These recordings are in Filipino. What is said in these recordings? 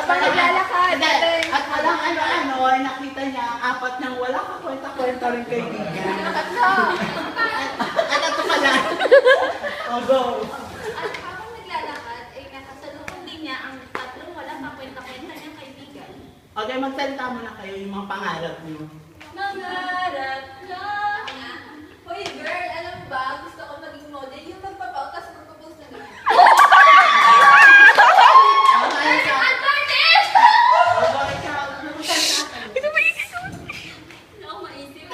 Habang naglalakad. At walang ano, ay nakita niya, apat nang wala ka kwenta-kwenta rin kaibigan. Tatlo. At ito pala. Oh, go. At habang naglalakad, ay nakasalubong din niya ang tatlong walang kakwenta-kwenta niyang kaibigan. Okay, magsalita muna kayo yung mga pangarap niyo. Mangarap na. Hoy girl, alam mo ba, gusto ko maging model yung magpapaw, tapos magpapose na ganyan. Artist! Ito ba yung Hindi ako maisip.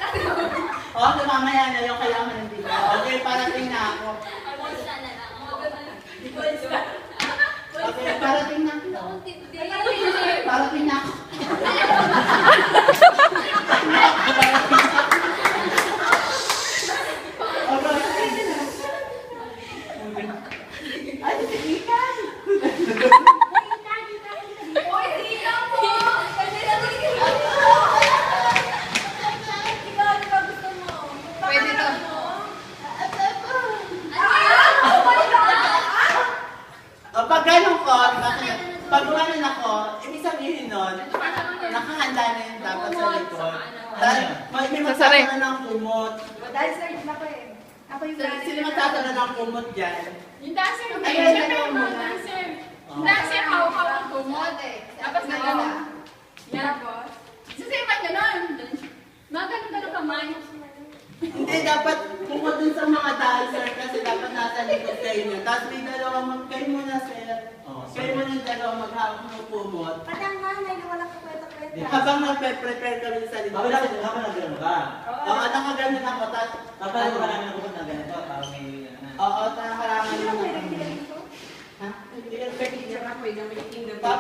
Oh, so mamaya na yung kailangan ng dito. Okay, parating na ako. Basta na lang. Okay, parating na ako. Parating na ako. Ay, sigikan! Hoy, sino po? Kasi narinig ko. Ikaw, ano ba gusto mo? Pwede to. Pag ganun ko, pag ganun ako, ibig sabihin nun, nakahanda na yun dapat sa likod. Dahil may magtatala ng kumot. Dahil search na ko eh. Ako yung Sino magtatala ng kumot dyan? Yung dancer, Ay, okay. siyempre Yung muna. dancer. Yung dancer, hawak ang kumot eh. Tapos na gano'n. Yan. Kasi yung gano'n. Mga gano'n kamay. Hindi, dapat kumot dun sa mga dancer kasi dapat nasa likod kayo nyo. Tapos may dalawang kayo muna, sir. Kayo muna yung dalawang maghawak ng kumot. Parang nga, may wala ka kwenta-kwenta. Habang nagpe-prepare kami sa likod. Habang nagano ka. Oo, nakaganon ako. Kapag wala namin ako na ganito, parang may Oo, nakarangan yung... Ano, may Ha? Hindi ka picture. Picture ako eh.